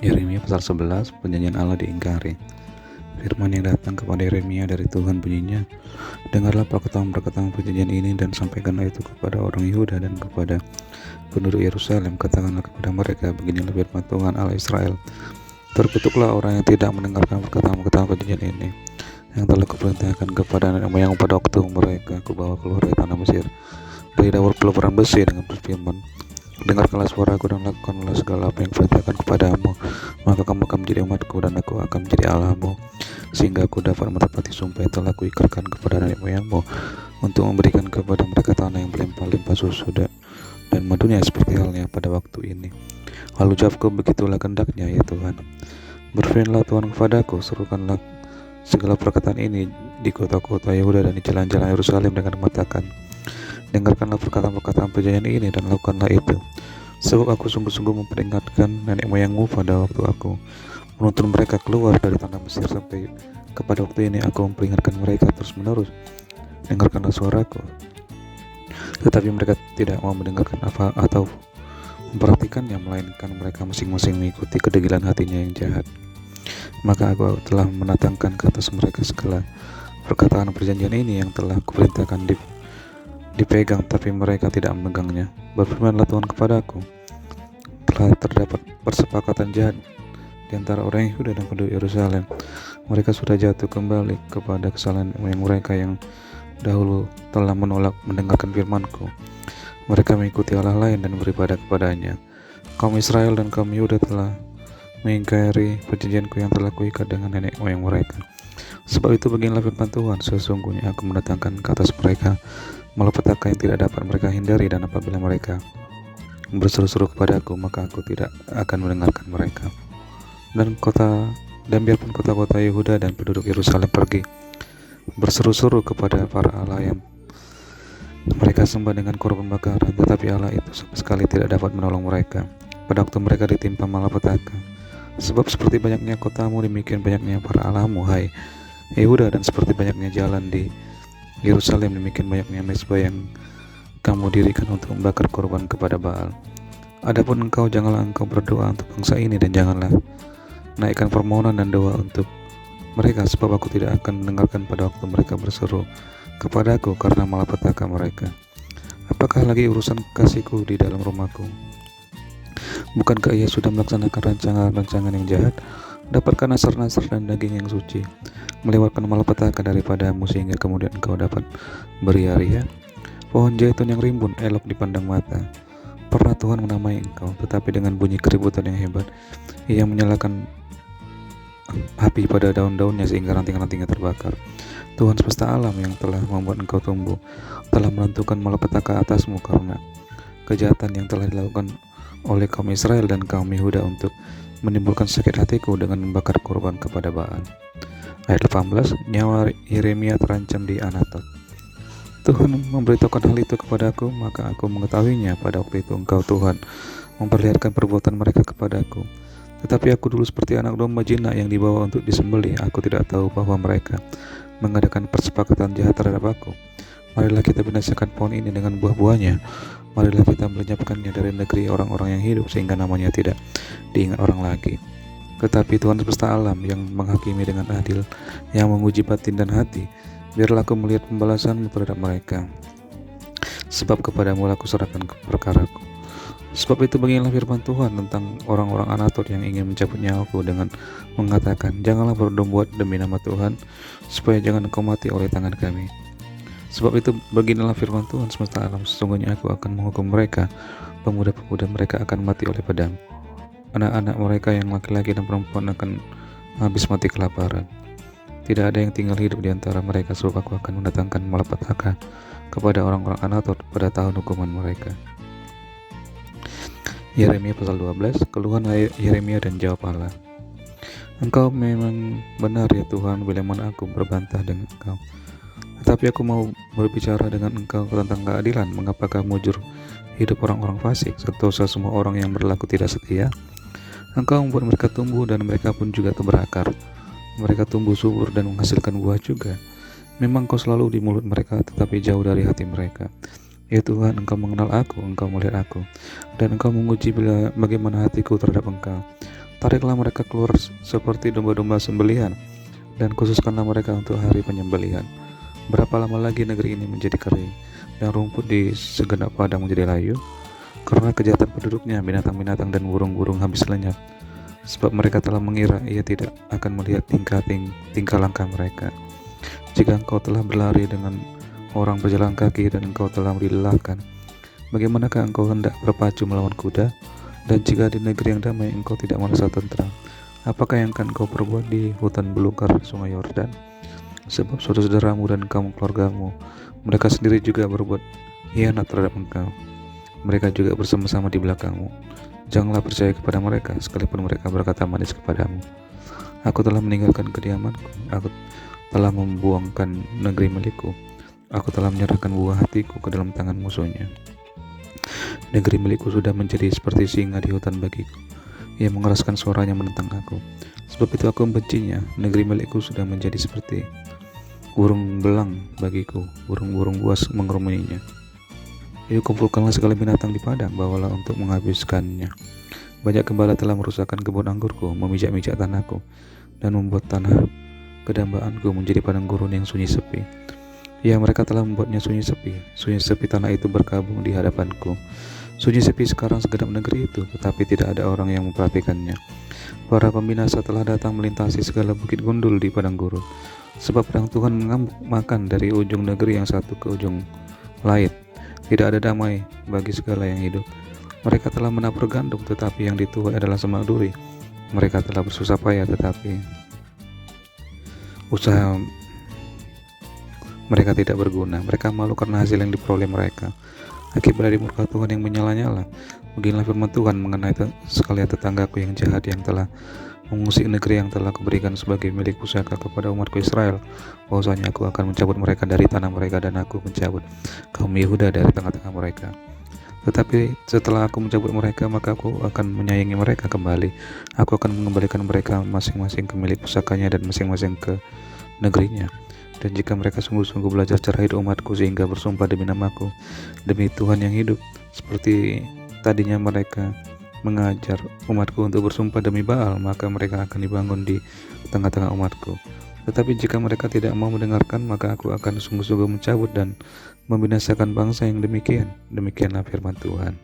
Yeremia pasal 11, perjanjian Allah diingkari. Firman yang datang kepada Yeremia dari Tuhan bunyinya, dengarlah perkataan-perkataan perjanjian ini dan sampaikanlah itu kepada orang Yehuda dan kepada penduduk Yerusalem. Katakanlah kepada mereka, beginilah firman Tuhan Allah Israel. Terkutuklah orang yang tidak mendengarkan perkataan-perkataan perjanjian ini, yang telah kuperintahkan kepada nenek moyang pada waktu mereka kubawa keluar dari tanah Mesir, dari dawur peleburan besi, dengan berfirman, dengarkanlah suaraku dan lakukanlah segala apa yang kuperintahkan kepadamu, maka kamu akan menjadi umatku dan aku akan menjadi Allahmu, sehingga aku dapat menepati sumpah yang telah kuikrarkan kepada nenek moyangmu, untuk memberikan kepada mereka tanah yang berlimpah-limpah susu dan madunya seperti halnya pada waktu ini. Lalu jawabku, begitulah kehendaknya ya Tuhan. Berfirmanlah Tuhan kepadaku, serukanlah segala perkataan ini di kota-kota Yehuda dan di jalan-jalan Yerusalem dengan mengatakan, dengarkanlah perkataan-perkataan perjanjian ini dan lakukanlah itu. Sebab aku sungguh-sungguh memperingatkan nenek moyangmu pada waktu aku menuntun mereka keluar dari tanah Mesir sampai kepada waktu ini. Aku memperingatkan mereka terus-menerus, dengarkanlah suaraku. Tetapi mereka tidak mau mendengarkan apa atau memperhatikannya, melainkan mereka masing-masing mengikuti kedegilan hatinya yang jahat. Maka aku telah menatangkan ke atas mereka segala perkataan perjanjian ini yang telah kuperintahkan dipegang, tapi mereka tidak memegangnya. Berfirmanlah Tuhan kepadaku, telah terdapat persepakatan jahat di antara orang Yehuda dan penduduk Yerusalem. Mereka sudah jatuh kembali kepada kesalahan yang mereka yang dahulu telah menolak mendengarkan firman-Ku. Mereka mengikuti Allah lain dan beribadah kepadanya. Kaum Israel dan kaum Yehuda telah mengingkari perjanjian-Ku yang telah kuikat dengan nenek moyang mereka. Sebab itu beginilah firman Tuhan, sesungguhnya aku mendatangkan ke atas mereka malapetaka yang tidak dapat mereka hindari, dan apabila mereka berseru-seru kepadaku, maka aku tidak akan mendengarkan mereka. Dan biarpun kota-kota Yehuda dan penduduk Yerusalem pergi berseru-seru kepada para Allah yang mereka sembah dengan korban bakaran, tetapi Allah itu sama sekali tidak dapat menolong mereka pada waktu mereka ditimpa malapetaka. Sebab seperti banyaknya kotamu, demikian banyaknya para Allahmu, hai Yehuda, dan seperti banyaknya jalan di Yerusalem, demikian banyaknya mezbah yang kamu dirikan untuk membakar korban kepada Baal. Adapun engkau, janganlah engkau berdoa untuk bangsa ini, dan janganlah naikkan permohonan dan doa untuk mereka, sebab aku tidak akan mendengarkan pada waktu mereka berseru kepadaku karena malapetaka mereka. Apakah lagi urusan kasihku di dalam rumahku? Bukankah ia sudah melaksanakan rancangan-rancangan yang jahat, dapatkan nasar-nasar dan daging yang suci, melewatkan malapetaka daripadamu, sehingga kemudian engkau dapat beria-ria? Pohon zaitun yang rimbun elok dipandang mata. Pernah Tuhan menamai engkau, tetapi dengan bunyi keributan yang hebat, ia menyalakan api pada daun-daunnya sehingga ranting-rantingnya terbakar. Tuhan semesta alam yang telah membuat engkau tumbuh, telah menentukan malapetaka atasmu karena kejahatan yang telah dilakukan oleh kaum Israel dan kaum Yehuda untuk menimbulkan sakit hatiku dengan membakar korban kepada Baal. Ayat 18, nyawa Yeremia terancam di Anatot. Tuhan memberitahukan hal itu kepadaku, maka aku mengetahuinya. Pada waktu itu engkau Tuhan memperlihatkan perbuatan mereka kepadaku. Tetapi aku dulu seperti anak domba jinak yang dibawa untuk disembelih. Aku tidak tahu bahwa mereka mengadakan persepakatan jahat terhadap aku. Marilah kita binasakan pohon ini dengan buah-buahnya. Marilah kita melenyapkannya dari negeri orang-orang yang hidup, sehingga namanya tidak diingat orang lagi. Tetapi Tuhan semesta alam yang menghakimi dengan adil, yang menguji batin dan hati, biarlah aku melihat pembalasanmu terhadap mereka, sebab kepadamu aku serahkan perkaraku. Sebab itu beginilah firman Tuhan tentang orang-orang Anatot yang ingin mencabut nyawaku dengan mengatakan, janganlah berbuat demi nama Tuhan, supaya jangan engkau mati oleh tangan kami. Sebab itu beginilah firman Tuhan semesta alam, sesungguhnya aku akan menghukum mereka, pemuda-pemuda mereka akan mati oleh pedang, anak-anak mereka yang laki-laki dan perempuan akan habis mati kelaparan. Tidak ada yang tinggal hidup di antara mereka, sebab aku akan mendatangkan malapetaka kepada orang-orang Anatot pada tahun hukuman mereka. Yeremia pasal 12, keluhan Yeremia dan jawab Allah. Engkau memang benar ya Tuhan, bila mana aku berbantah dengan engkau. Tetapi aku mau berbicara dengan engkau tentang keadilan. Mengapakah mujur hidup orang-orang fasik, sentosa semua orang yang berlaku tidak setia? Engkau membuat mereka tumbuh dan mereka pun juga berakar. Mereka tumbuh subur dan menghasilkan buah juga. Memang kau selalu di mulut mereka, tetapi jauh dari hati mereka. Ya Tuhan, engkau mengenal aku, engkau melihat aku, dan engkau menguji bagaimana hatiku terhadap engkau. Tariklah mereka keluar seperti domba-domba sembelihan, dan khususkanlah mereka untuk hari penyembelihan. Berapa lama lagi negeri ini menjadi kering, dan rumput di segenap padang menjadi layu? Karena kejahatan penduduknya, binatang-binatang dan burung-burung habis lenyap. Sebab mereka telah mengira ia tidak akan melihat tingkah langkah mereka. Jika engkau telah berlari dengan orang berjalan kaki dan engkau telah dilelahkan, bagaimanakah engkau hendak berpacu melawan kuda? Dan jika di negeri yang damai engkau tidak merasa tentram, apakah yang akan engkau perbuat di hutan belukar sungai Yordan? Sebab saudara-saudaramu dan kaum keluargamu, mereka sendiri juga berbuat hianat terhadap engkau. Mereka juga bersama-sama di belakangmu. Janganlah percaya kepada mereka, sekalipun mereka berkata manis kepadamu. Aku telah meninggalkan kediamanku, aku telah membuangkan negeri milikku, aku telah menyerahkan buah hatiku ke dalam tangan musuhnya. Negeri milikku sudah menjadi seperti singa di hutan bagiku. Ia mengeraskan suaranya menentang aku. Sebab itu aku membencinya. Negeri milikku sudah menjadi seperti burung belang bagiku. Burung-burung buas mengerumuninya. Ayo kumpulkanlah segala binatang di padang, bawalah untuk menghabiskannya. Banyak gembala telah merusakkan kebun anggurku, memijak-mijak tanahku, dan membuat tanah kedambaanku menjadi padang gurun yang sunyi sepi. Ya, mereka telah membuatnya sunyi sepi tanah itu berkabung di hadapanku. Sunyi sepi sekarang segenap negeri itu, tetapi tidak ada orang yang memperhatikannya. Para pembinasa telah datang melintasi segala bukit gundul di padang gurun, sebab pedang Tuhan mengamuk makan dari ujung negeri yang satu ke ujung lain. Tidak ada damai bagi segala yang hidup. Mereka telah menabur gandum, tetapi yang dituai adalah semak duri. Mereka telah bersusah payah, tetapi usaha mereka tidak berguna. Mereka malu karena hasil yang diperoleh mereka. Akibat dari murka Tuhan yang menyala-nyala. Beginilah firman Tuhan mengenai sekalian tetanggaku yang jahat, yang telah mengusik negeri yang telah kuberikan sebagai milik pusaka kepada umatku Israel. Bahwasanya aku akan mencabut mereka dari tanah mereka, dan aku mencabut kaum Yehuda dari tengah-tengah mereka. Tetapi setelah aku mencabut mereka, maka aku akan menyayangi mereka kembali. Aku akan mengembalikan mereka masing-masing ke milik pusakanya dan masing-masing ke negerinya. Dan jika mereka sungguh-sungguh belajar cara hidup umatku sehingga bersumpah demi namaku, demi Tuhan yang hidup, seperti tadinya mereka mengajar umatku untuk bersumpah demi Baal, maka mereka akan dibangun di tengah-tengah umatku. Tetapi jika mereka tidak mau mendengarkan, maka aku akan sungguh-sungguh mencabut dan membinasakan bangsa yang demikian. Demikianlah firman Tuhan.